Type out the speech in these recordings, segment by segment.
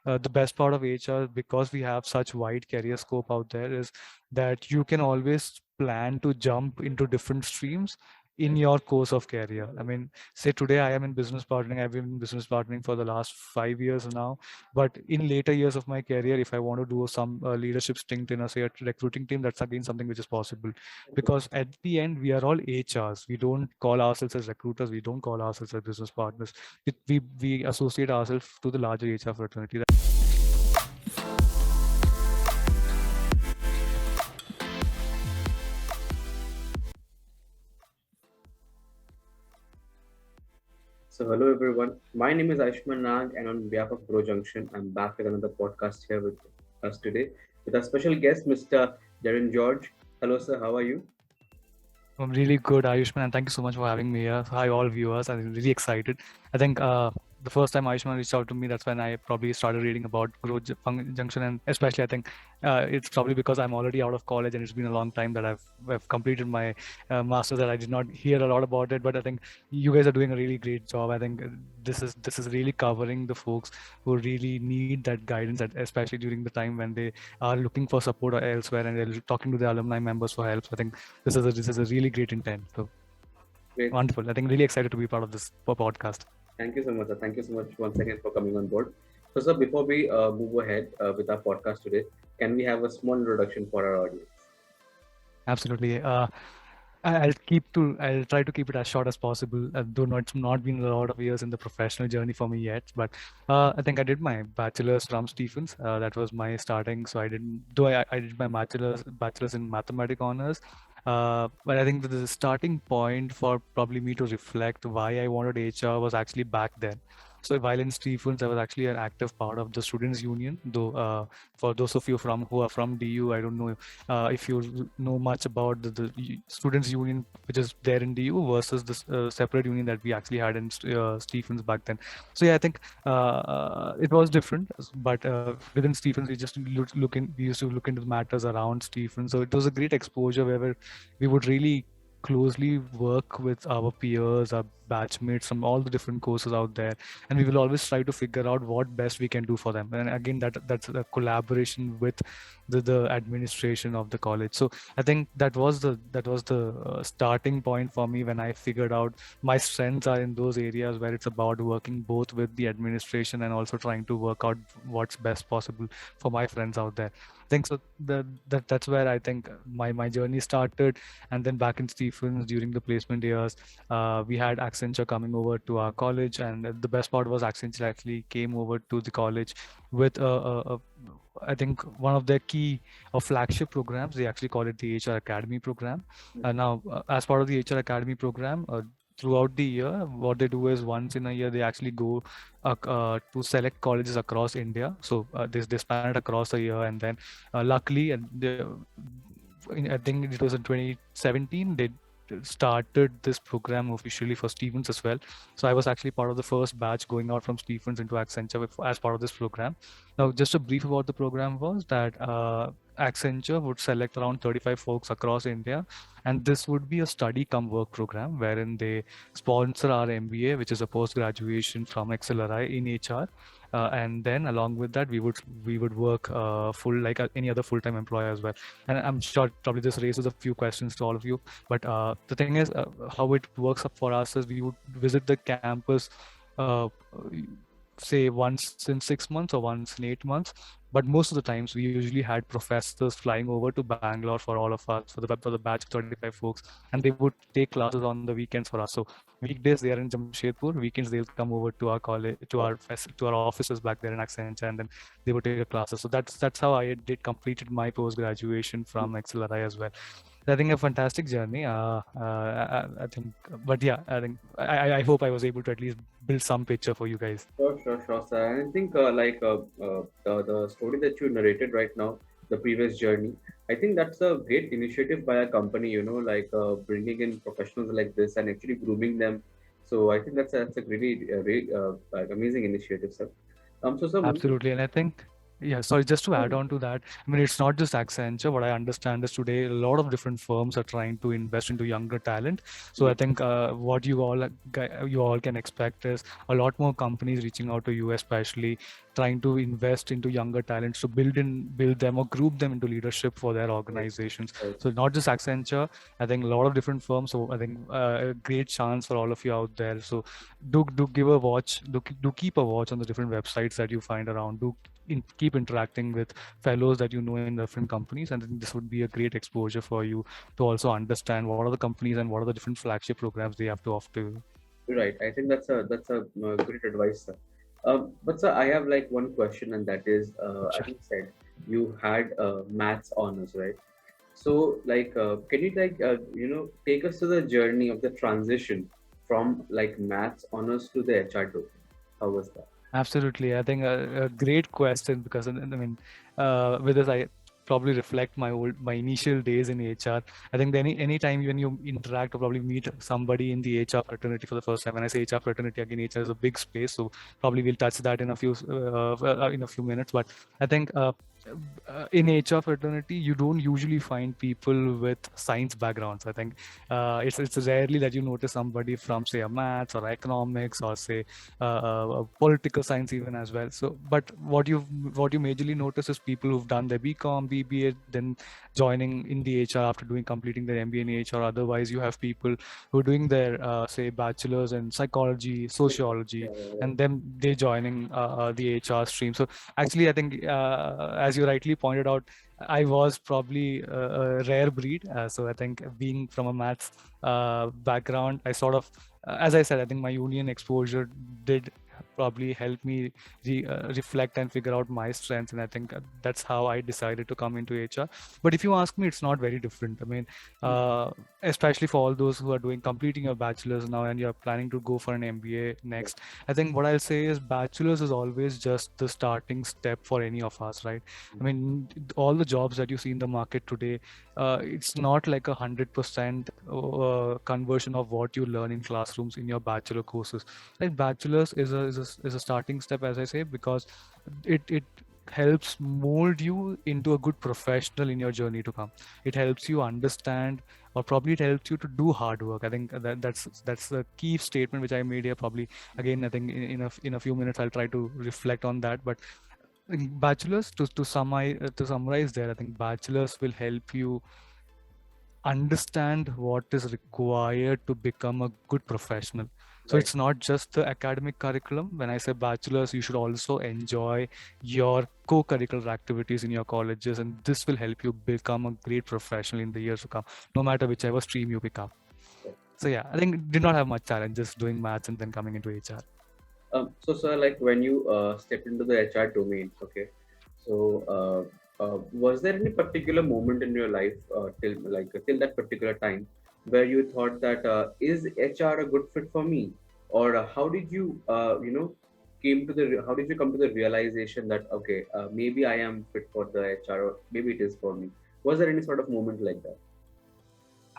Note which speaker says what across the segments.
Speaker 1: the best part of HR, because we have such wide career scope out there, is that you can always plan to jump into different streams in your course of career. I mean, say today I am in business partnering. I've been in business partnering for the last 5 years now. But in later years of my career, if I want to do some leadership stint in say a recruiting team, that's again something which is possible. Because at the end, we are all HRs. We don't call ourselves as recruiters. We don't call ourselves as business partners. We associate ourselves to the larger HR fraternity.
Speaker 2: So, hello everyone. My name is Aishman Nag, and on behalf of Grow Junction, I'm back with another podcast here with us today with our special guest, Mr. Jerin George. Hello, sir. How are you?
Speaker 1: I'm really good, Ayushman, and thank you so much for having me here. Hi, all viewers. I'm really excited. I think the first time Ayushman reached out to me, that's when I probably started reading about Junction, and especially I think it's probably because I'm already out of college and it's been a long time that I've completed my master's, that I did not hear a lot about it. But I think you guys are doing a really great job. I think this is really covering the folks who really need that guidance, especially during the time when they are looking for support elsewhere and they're talking to their alumni members for help. So I think this is a really great intent. So
Speaker 2: Great.
Speaker 1: wonderful. I think really excited to be part of this podcast.
Speaker 2: Thank you so much, sir. Thank you so much once again for coming on board. So, sir, before we move ahead with our podcast today, can we have a small introduction for our audience?
Speaker 1: Absolutely. I'll try to keep it as short as possible. Though not it's not been a lot of years in the professional journey for me yet, but I think I did my bachelor's from Stephens. That was my starting. So I didn't though I did my bachelor's in mathematics honors. But I think that the starting point for probably me to reflect why I wanted HR was actually back then. So while in Stephens, I was actually an active part of the students' union. Though for those of you who are from DU, I don't know if you know much about the students union which is there in DU versus this separate union that we actually had in Stephens back then. So yeah, I think it was different, but within Stephens we used to look into the matters around Stephens. So it was a great exposure where we would really closely work with our peers, our batchmates from all the different courses out there, and we will always try to figure out what best we can do for them. And again, that's a collaboration with the administration of the college. So I think that was the starting point for me when I figured out my strengths are in those areas where it's about working both with the administration and also trying to work out what's best possible for my friends out there. I think so that's where I think my journey started. And then back in Stephens during the placement years, we had Accenture coming over to our college, and the best part was Accenture actually came over to the college with I think one of their key or flagship programs. They actually call it the HR Academy program. Now, as part of the HR Academy program, throughout the year, what they do is once in a year they actually go to select colleges across India. So they span it across a year, and then luckily, I think it was in 2017 they started this program officially for Stephens as well. So I was actually part of the first batch going out from Stephens into Accenture as part of this program. Now, just a brief about the program was that Accenture would select around 35 folks across India, and this would be a study come work program wherein they sponsor our MBA, which is a post graduation from XLRI in HR. And then along with that, we would work full like any other full-time employee as well. And I'm sure probably this raises a few questions to all of you. But the thing is, how it works up for us is we would visit the campus, uh, say once in 6 months or once in 8 months. But most of the times, we usually had professors flying over to Bangalore for all of us for the batch of 35 folks, and they would take classes on the weekends for us. So weekdays they are in Jamshedpur, weekends they'll come over to our college, to our offices back there in Accenture, and then they would take classes. So that's how I did completed my post graduation from XLRI as well. I think a fantastic journey. I think, but yeah, I think I hope I was able to at least build some picture for you guys.
Speaker 2: Sure, sir. And I think the story that you narrated right now, the previous journey, I think that's a great initiative by a company, bringing in professionals like this and actually grooming them. So I think that's a really like amazing initiative, sir. So, sir, moving.
Speaker 1: Absolutely, and I think Yeah, sorry, just to add
Speaker 2: Oh,
Speaker 1: on to that, I mean, it's not just Accenture. What I understand is today a lot of different firms are trying to invest into younger talent. So I
Speaker 2: yeah,
Speaker 1: think what you all can expect is a lot more companies reaching out to you, especially trying to invest into younger talents to build them or group them into leadership for their
Speaker 2: right,
Speaker 1: organizations.
Speaker 2: right,
Speaker 1: So not just Accenture, I think a lot of different firms. So I think a great chance for all of you out there. So do give a watch. Do keep a watch on the different websites that you find around. Keep interacting with fellows that you know in different companies, and then this would be a great exposure for you to also understand what are the companies and what are the different flagship programs they have to offer to you.
Speaker 2: right. I think that's a great advice, sir. But sir, I have like one question, and that is, as
Speaker 1: Sure.
Speaker 2: you said, you had maths honors, right? So, like, can you take us to the journey of the transition from like maths honors to the HR domain? How was that?
Speaker 1: Absolutely. I think a great question because I mean, with this, I probably reflect my initial days in HR. I think any time when you interact or probably meet somebody in the HR fraternity for the first time, when I say HR fraternity again, HR is a big space, so probably we'll touch that in a few minutes. But I think in HR fraternity, you don't usually find people with science backgrounds. I think it's rarely that you notice somebody from say a maths or economics or say political science even as well. So, but what you majorly notice is people who've done their BCom, BBA, then joining in the HR after doing completing their MBA in HR. Otherwise, you have people who are doing their say bachelors in psychology,
Speaker 2: Yeah,
Speaker 1: sociology,
Speaker 2: yeah, yeah.
Speaker 1: and then they joining the HR stream. So actually, I think as you rightly pointed out, I was probably a rare breed. So I think being from a maths background, I sort of, as I said, I think my union exposure did probably help me reflect and figure out my strengths, and I think that's how I decided to come into HR. But if you ask me, it's not very different. I mean, uh, especially for all those who are doing completing your bachelor's now and you're planning to go for an MBA
Speaker 2: Yeah.
Speaker 1: next, I think what I'll say is bachelor's is always just the starting step for any of us, right? I mean, all the jobs that you see in the market today, it's not like 100% conversion of what you learn in classrooms in your bachelor courses. Like bachelor's is a starting step, as I say, because it helps mold you into a good professional in your journey to come. It helps you understand, or probably it helps you to do hard work. I think that's the key statement which I made here. Probably again, I think in a few minutes I'll try to reflect on that. But bachelor's to summarize there, I think bachelor's will help you understand what is required to become a good professional. So
Speaker 2: Right.
Speaker 1: it's not just the academic curriculum. When I say bachelor's, you should also enjoy your co-curricular activities in your colleges, and this will help you become a great professional in the years to come, no matter whichever stream you pick up.
Speaker 2: Right.
Speaker 1: So yeah, I think did not have much challenges doing maths and then coming into HR.
Speaker 2: So, sir, like when you step into the HR domain, okay. So, was there any particular moment in your life till that particular time where you thought that is HR a good fit for me, or how did you how did you come to the realization that okay, maybe I am fit for the HR, or maybe it is for me? Was there any sort of moment like that?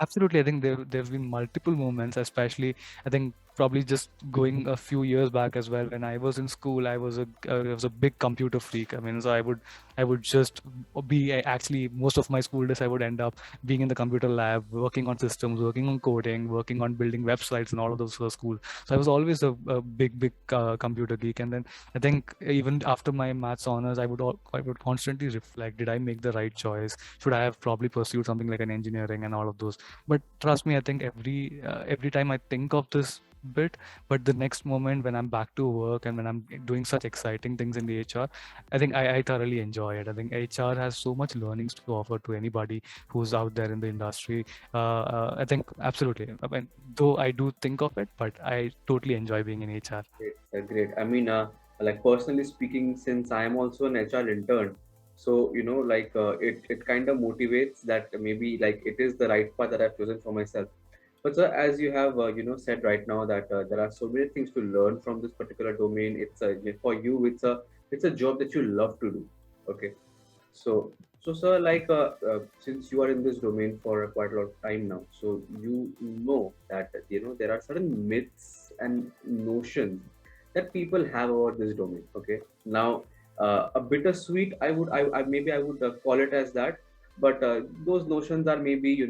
Speaker 1: Absolutely, I think there've been multiple moments, especially I think probably just going a few years back as well. When I was in school, I was a big computer freak. I mean, so I would just be actually most of my school days I would end up being in the computer lab, working on systems, working on coding, working on building websites, and all of those for school. So I was always a big computer geek. And then I think even after my maths honors, I would constantly reflect: did I make the right choice? Should I have probably pursued something like an engineering and all of those? But trust me, I think every time I think of this bit, but the next moment when I'm back to work and when I'm doing such exciting things in the HR, I think I thoroughly enjoy it. I think HR has so much learnings to offer to anybody who's out there in the industry. I think absolutely. I mean, though I do think of it, but I totally enjoy being in HR.
Speaker 2: Great, great. I mean, like personally speaking, since I am also an HR intern, so it kind of motivates that maybe like it is the right path that I've chosen for myself. But sir, as you have said right now that there are so many things to learn from this particular domain. For you, it's a job that you love to do. Okay, so sir, like since you are in this domain for quite a lot of time now, so you know that there are certain myths and notions that people have about this domain. Okay, now a bittersweet. Maybe I would call it as that. But those notions are maybe,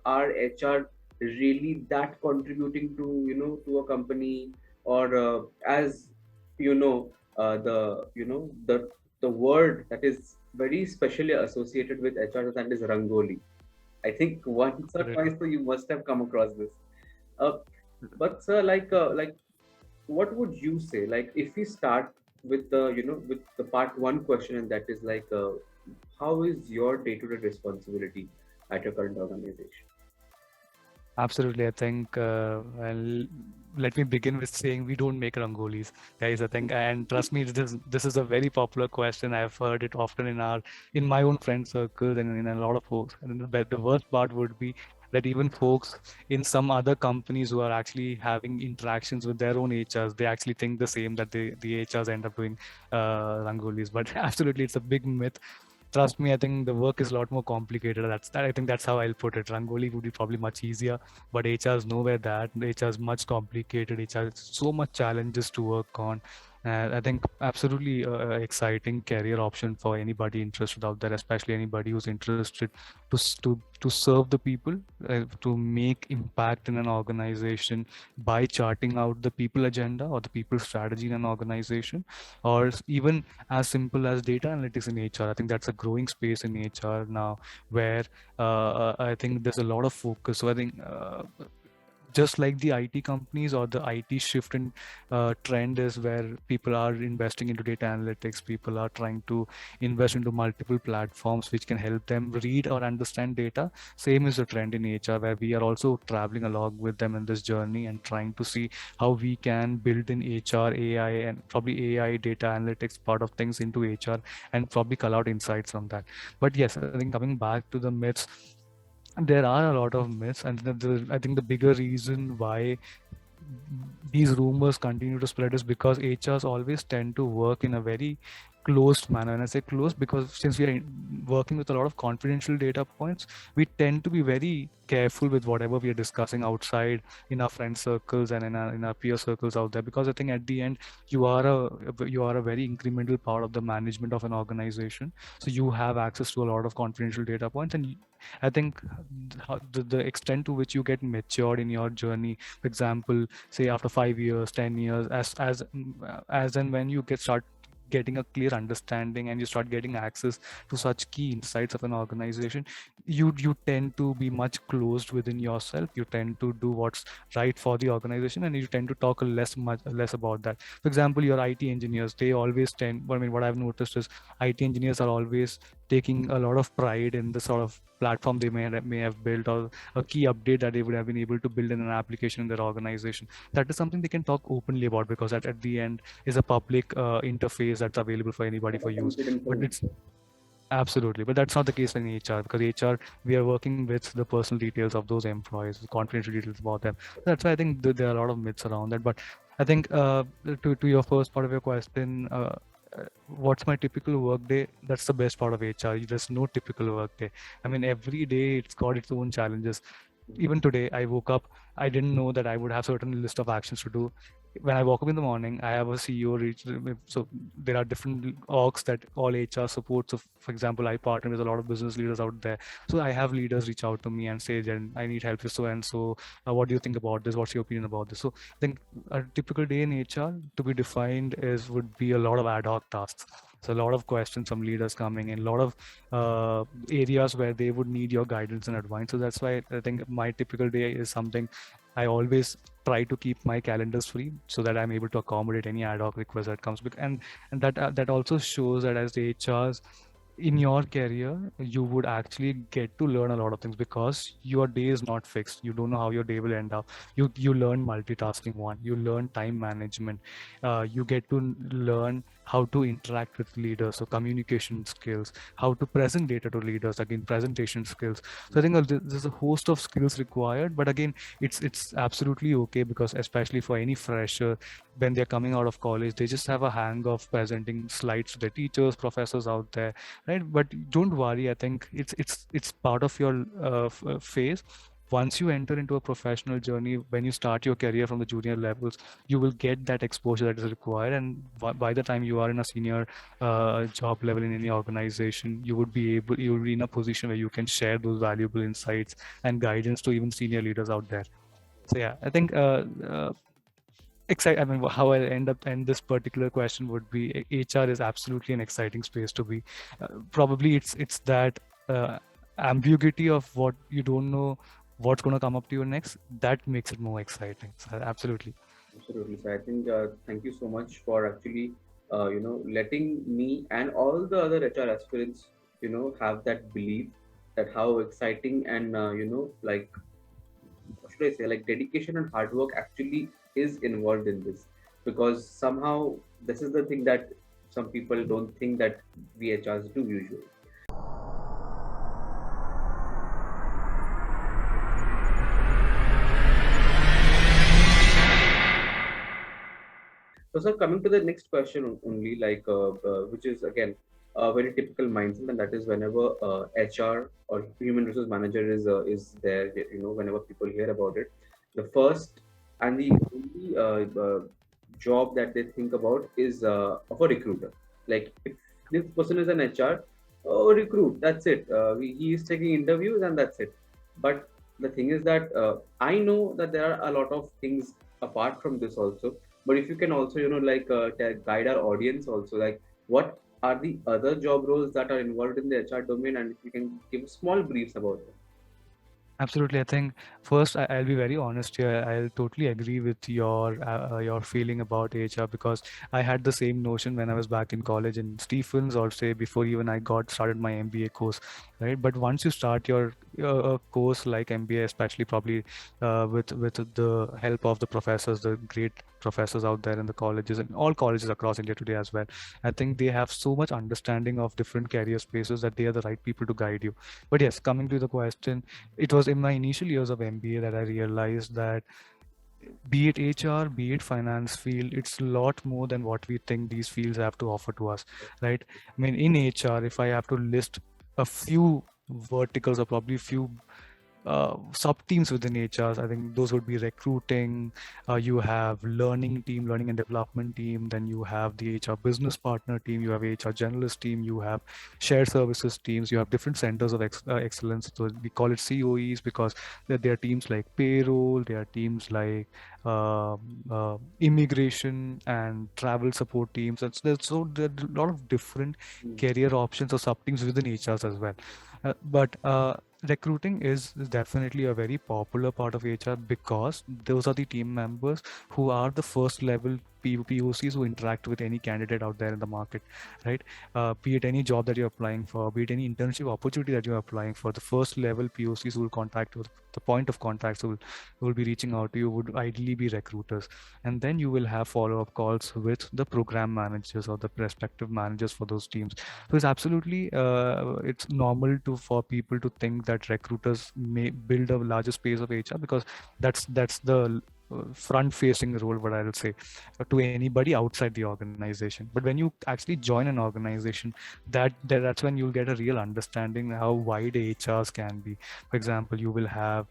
Speaker 2: are HR really that contributing to, to a company, or as you know the you know the word that is very specially associated with HR, that is rangoli. I think once or twice
Speaker 1: Absolutely.
Speaker 2: so you must have come across this. Uh, but sir, what would you say? Like, if we start with the, with the part one question, and that is how is your day-to-day responsibility at your current organization?
Speaker 1: Absolutely. I think, well, let me begin with saying we don't make rangolis, guys. I think, and trust me, this is a very popular question. I've heard it often in my own friend circles and in a lot of folks. And the worst part would be that even folks in some other companies who are actually having interactions with their own HRs, they actually think the same, that the HRs end up doing rangolis. But absolutely, it's a big myth. Trust me, I think the work is a lot more complicated. I think that's how I'll put it. Rangoli would be probably much easier, but HR is nowhere that. HR is much complicated. HR has so much challenges to work on. And I think absolutely exciting career option for anybody interested out there, especially anybody who's interested to serve the people, to make impact in an organization by charting out the people agenda or the people strategy in an organization, or even as simple as data analytics in HR. I think that's a growing space in HR now, where I think there's a lot of focus. So I think just like the IT companies or the IT shift in trend is where people are investing into data analytics, people are trying to invest into multiple platforms which can help them read or understand data. Same is the trend in HR, where we are also traveling along with them in this journey and trying to see how we can build in HR, AI, and probably AI data analytics part of things into HR and probably call out insights from that. But yes, I think coming back to the myths, there are a lot of myths, and I think the bigger reason why these rumors continue to spread is because HRs always tend to work in a very closed manner. And I say closed because since we are working with a lot of confidential data points, we tend to be very careful with whatever we are discussing outside in our friend circles and in our peer circles out there. Because I think at the end, you are a very incremental part of the management of an organization. So you have access to a lot of confidential data points, and I think the extent to which you get matured in your journey, for example, say after 5 years, 10 years, as and when you get start getting a clear understanding and you start getting access to such key insights of an organization, you tend to be much closed within yourself. You tend to do what's right for the organization, and you tend to talk much less about that. For example, your IT engineers, they always tend, I mean, what I've noticed is IT engineers are always taking a lot of pride in the sort of platform they may have built, or a key update that they would have been able to build in an application in their organization. That is something they can talk openly about, because that at the end is a public interface that's available for anybody for use.
Speaker 2: Limited
Speaker 1: But it's
Speaker 2: information.
Speaker 1: absolutely, but that's not the case in HR, because HR, we are working with the personal details of those employees, confidential details about them. That's why I think there are a lot of myths around that. But I think to your first part of your question, what's my typical work day? That's the best part of HR. There's no typical work day. I mean, every day it's got its own challenges. Even today, I woke up, I didn't know that I would have certain list of actions to do. When I woke up in the morning, I have a CEO reach. So there are different orgs that all HR supports. So for example, I partner with a lot of business leaders out there. So I have leaders reach out to me and say, Jen, I need help with so and so. What do you think about this? What's your opinion about this? So I think a typical day in HR to be defined is would be a lot of ad hoc tasks. So a lot of questions from leaders coming in, a lot of areas where they would need your guidance and advice. So that's why I think my typical day is something I always try to keep my calendars free so that I'm able to accommodate any ad hoc request that comes. And that also shows that as the HRs in your career, you would actually get to learn a lot of things, because your day is not fixed. You don't know how your day will end up. You learn multitasking, one, you learn time management, you get to learn how to interact with leaders, so communication skills, how to present data to leaders, again presentation skills. So I think there's a host of skills required, but again, it's absolutely okay, because especially for any fresher, when they're coming out of college, they just have a hang of presenting slides to their teachers, professors out there, right? But don't worry, I think it's part of your phase. once you enter into a professional journey, when you start your career from the junior levels, you will get that exposure that is required, and by the time you are in a senior job level in any organization, you will be in a position where you can share those valuable insights and guidance to even senior leaders out there. So yeah, I think I mean, how I end this particular question would be HR is absolutely an exciting space to be. Probably it's that ambiguity of what you don't know what's going to come up to you next that makes it more exciting. So absolutely.
Speaker 2: Absolutely. So I think thank you so much for actually letting me and all the other HR aspirants have that belief that how exciting and like what should I say, like dedication and hard work actually is involved in this, because somehow this is the thing that some people don't think that we HRs do usually. So, sir, coming to the next question only, like which is again a very typical mindset, and that is whenever HR or human resource manager is there, whenever people hear about it, the first and the only job that they think about is of a recruiter. Like if this person is an HR, oh, recruit, that's it. He is taking interviews and that's it. But the thing is that I know that there are a lot of things apart from this also, but if you can also guide our audience also, like what are the other job roles that are involved in the HR domain, and if you can give small briefs about them.
Speaker 1: Absolutely. I think first I'll be very honest here. I'll totally agree with your feeling about HR because I had the same notion when I was back in college in Stephens, or say before even I got started my MBA course, right? But once you start your course like MBA, especially probably with the help of the professors, the great professors out there in the colleges and all colleges across India today as well, I think they have so much understanding of different career spaces that they are the right people to guide you. But yes, coming to the question, it was in my initial years of MBA that I realized that be it HR, be it finance field, it's a lot more than what we think these fields have to offer to us, right? I mean, in HR, if I have to list a few verticals or probably few sub teams within HRs. I think those would be recruiting. You have learning and development team. Then you have the HR business partner team. You have HR generalist team. You have shared services teams. You have different centers of excellence. So we call it COEs because there are teams like payroll. There are teams like immigration and travel support teams. And there are a lot of different
Speaker 2: Mm.
Speaker 1: career options or sub teams within HRs as well. But recruiting is definitely a very popular part of HR because those are the team members who are the first level POCs who interact with any candidate out there in the market, right? Be it any job that you're applying for, be it any internship opportunity that you're applying for, the first level POCs who will contact you, the point of contacts who will be reaching out to you would ideally be recruiters. And then you will have follow-up calls with the program managers or the prospective managers for those teams. So it's absolutely it's normal for people to think that recruiters may build a larger space of HR because that's the front facing role, what I'll say, to anybody outside the organization. But when you actually join an organization, that's when you'll get a real understanding how wide HRs can be. For example, you will have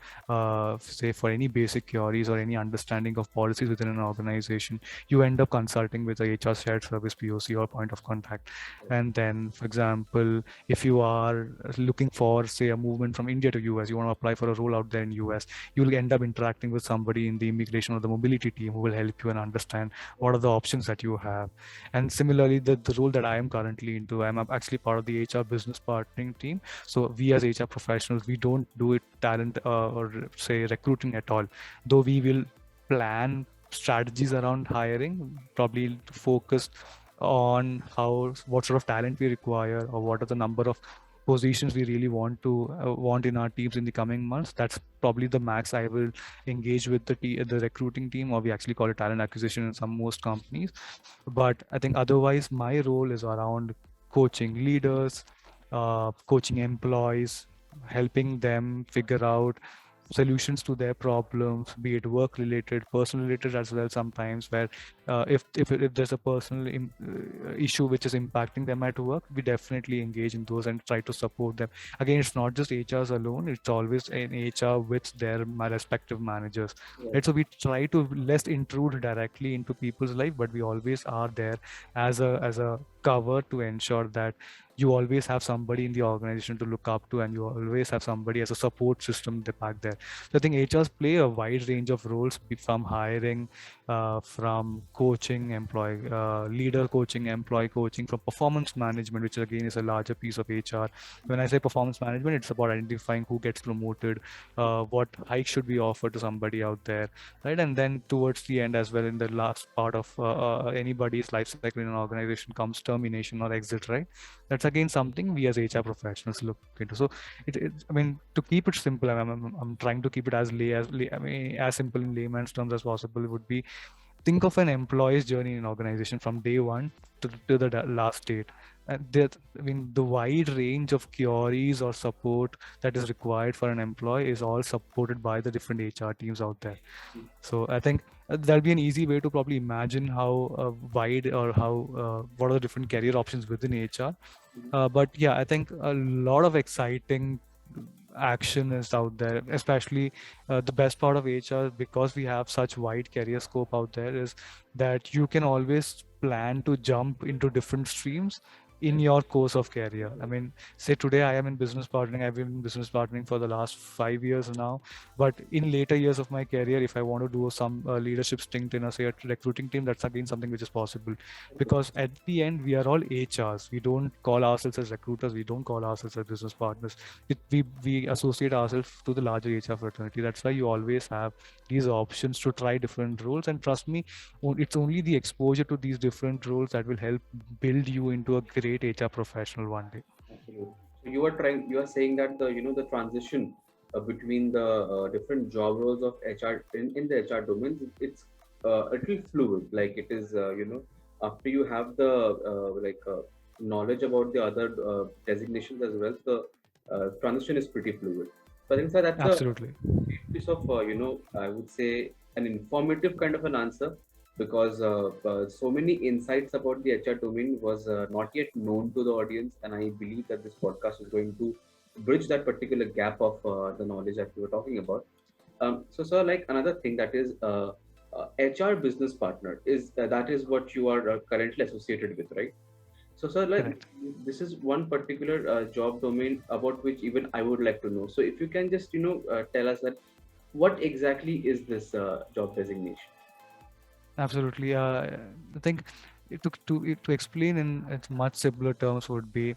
Speaker 1: say for any basic queries or any understanding of policies within an organization, you end up consulting with a HR shared service POC or point of contact. And then, for example, if you are looking for, say, a movement from India to US, you want to apply for a role out there in US, you will end up interacting with somebody in the immigration or the mobility team who will help you and understand what are the options that you have. And similarly, the role that I am currently into, I'm actually part of the HR business partnering team. So we as HR professionals, we don't do it talent or say recruiting at all, though we will plan strategies around hiring, probably focused on what sort of talent we require or what are the number of positions we really want in our teams in the coming months. That's probably the max I will engage with the recruiting team, or we actually call it talent acquisition in some most companies. But I think otherwise my role is around coaching leaders, coaching employees, helping them figure out solutions to their problems, be it work related, personal related as well sometimes, where if there's a personal issue which is impacting them at work, we definitely engage in those and try to support them. Again, it's not just HRs alone, it's always an HR with their respective managers.
Speaker 2: Yeah.
Speaker 1: Right? So we try to less intrude directly into people's life, but we always are there as a cover to ensure that you always have somebody in the organization to look up to, and you always have somebody as a support system back there. So I think HRs play a wide range of roles, from hiring, from coaching, employee leader coaching, employee coaching, from performance management, which again is a larger piece of HR. When I say performance management, it's about identifying who gets promoted, what hike should be offered to somebody out there, right? And then towards the end as well, in the last part of anybody's life cycle in an organization, comes termination or exit, right? That's again something we as HR professionals look into. So I mean, to keep it simple, I'm trying to keep it I mean, as simple in layman's terms as possible. Would be, think of an employee's journey in an organization from day one to the last date. And I mean, the wide range of queries or support that is required for an employee is all supported by the different HR teams out there. So I think that'll be an easy way to probably imagine how wide, or how what are the different career options within HR. But yeah, I think a lot of exciting action is out there, especially the best part of HR, because we have such wide career scope out there, is that you can always plan to jump into different streams in your course of career. I mean, say today I am in business partnering. I've been in business partnering for the last 5 years now. But in later years of my career, if I want to do some leadership stint in a, say, a recruiting team, that's again something which is possible. Because at the end, we are all HRs. We don't call ourselves as recruiters. We don't call ourselves as business partners. We associate ourselves to the larger HR fraternity. That's why you always have these options to try different roles. And trust me, it's only the exposure to these different roles that will help build you into a great HR professional one day.
Speaker 2: Absolutely. So you are saying that the transition between the different job roles of HR in the HR domains, it's a little fluid. Like it is, after you have the knowledge about the other designations as well, the transition is pretty fluid. So I think, sir, that's a
Speaker 1: Absolutely.
Speaker 2: piece of I would say an informative kind of an answer, because so many insights about the HR domain was not yet known to the audience, and I believe that this podcast is going to bridge that particular gap of the knowledge that we were talking about. So sir, like another thing that is HR business partner is that is what you are currently associated with, right? So, sir, like
Speaker 1: Correct.
Speaker 2: this is one particular job domain about which even I would like to know. So, if you can just tell us that what exactly is this job designation?
Speaker 1: Absolutely. I think to explain in its much simpler terms would be,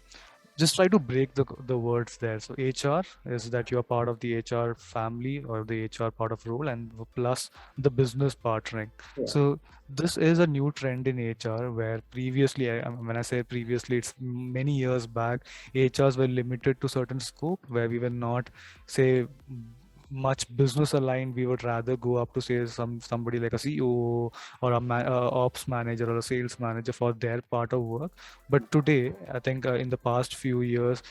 Speaker 1: just try to break the words there. So HR is that you're part of the HR family or the HR part of role, and plus the business partnering.
Speaker 2: Yeah.
Speaker 1: So this is a new trend in HR, where previously, when I say previously, it's many years back, HRs were limited to certain scope, where we were not, say, much business aligned. We would rather go up to, say, somebody like a CEO or a ops manager or a sales manager for their part of work. But today, I think in the past few years,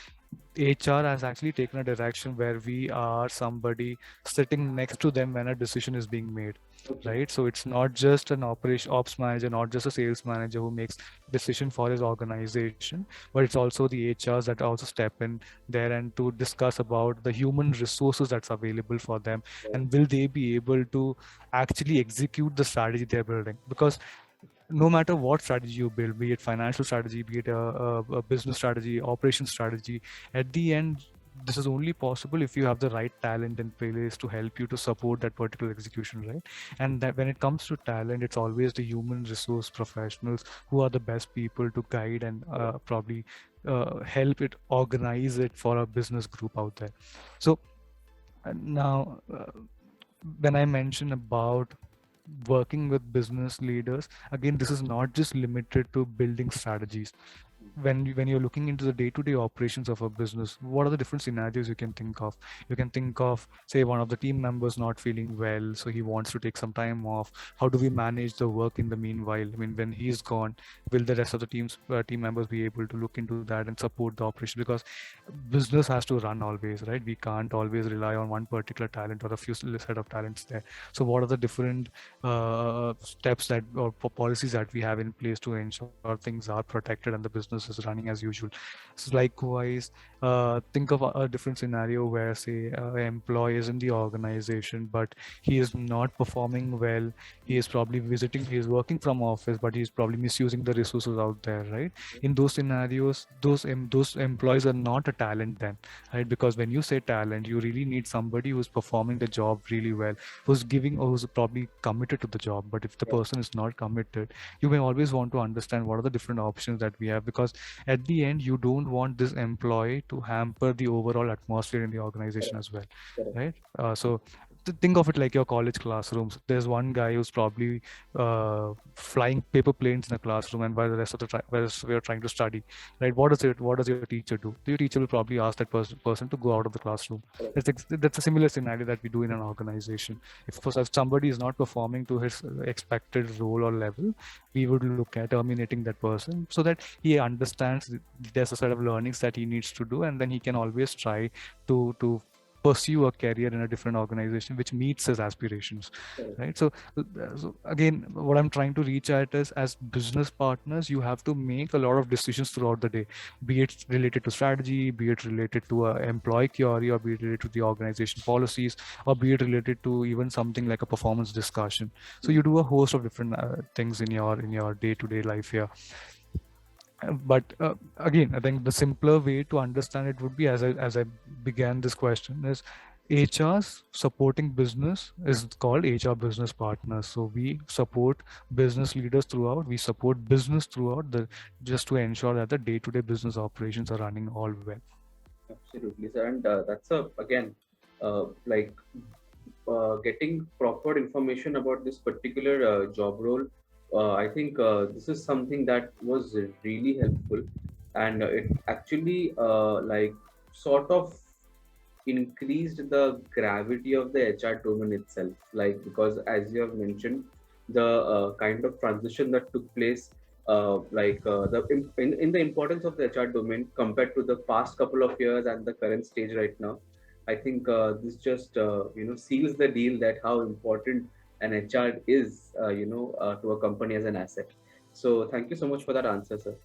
Speaker 1: HR has actually taken a direction where we are somebody sitting next to them when a decision is being made,
Speaker 2: Okay.
Speaker 1: right? So it's not just an operation ops manager, not just a sales manager who makes decision for his organization, but it's also the HRs that also step in there and to discuss about the human resources that's available for them,
Speaker 2: Yeah.
Speaker 1: and will they be able to actually execute the strategy they're building. Because no matter what strategy you build, be it financial strategy, be it a business strategy, operation strategy, at the end, this is only possible if you have the right talent in place to help you to support that particular execution, right? And that when it comes to talent, it's always the human resource professionals who are the best people to guide and probably help it organize it for a business group out there. So now, when I mention about working with business leaders, again, this is not just limited to building strategies. when you're looking into the day-to-day operations of a business, what are the different scenarios you can think of? You can think of, say, one of the team members not feeling well, so he wants to take some time off. How do we manage the work in the meanwhile? I mean, when he's gone, will the rest of the team members be able to look into that and support the operation? Because business has to run always, right? We can't always rely on one particular talent or a few set of talents there. So what are the different steps that or policies that we have in place to ensure things are protected and the business is running as usual? So likewise, think of a different scenario where, say, an employee is in the organization, but he is not performing well. He is probably he is working from office, but he's probably misusing the resources out there, right? In those scenarios, those employees are not a talent then, right? Because when you say talent, you really need somebody who's performing the job really well, who's giving or who's probably committed to the job. But if the
Speaker 2: Yeah,
Speaker 1: person is not committed, you may always want to understand what are the different options that we have, because at the end you don't want this employee to hamper the overall atmosphere in the organization
Speaker 2: correct,
Speaker 1: as well,
Speaker 2: correct.
Speaker 1: right? So think of it like your college classrooms. There's one guy who's probably flying paper planes in a classroom, and while the rest of the whereas we are trying to study, right? What does your teacher do? Your teacher will probably ask that person to go out of the classroom.
Speaker 2: Correct.
Speaker 1: That's a similar scenario that we do in an organization. If somebody is not performing to his expected role or level, we would look at terminating that person so that he understands there's a set of learnings that he needs to do, and then he can always try to pursue a career in a different organization which meets his aspirations,
Speaker 2: Correct.
Speaker 1: right? So again, what I'm trying to reach at is, as business partners, you have to make a lot of decisions throughout the day, be it related to strategy, be it related to employee query, or be it related to the organization policies, or be it related to even something like a performance discussion. So
Speaker 2: Mm.
Speaker 1: you do a host of different things in your day-to-day life here. But again, I think the simpler way to understand it would be, as I began this question, is HR's supporting business is called HR business partners. So we support business leaders throughout. We support business throughout the just to ensure that the day-to-day business operations are running all well.
Speaker 2: Absolutely, sir. And that's a again, like getting proper information about this particular job role. I think this is something that was really helpful, and it actually sort of increased the gravity of the HR domain itself. Like, because as you have mentioned, the kind of transition that took place, in the importance of the HR domain compared to the past couple of years and the current stage right now. I think this just seals the deal that how important an HR is to a company as an asset. So thank you so much for that answer, sir.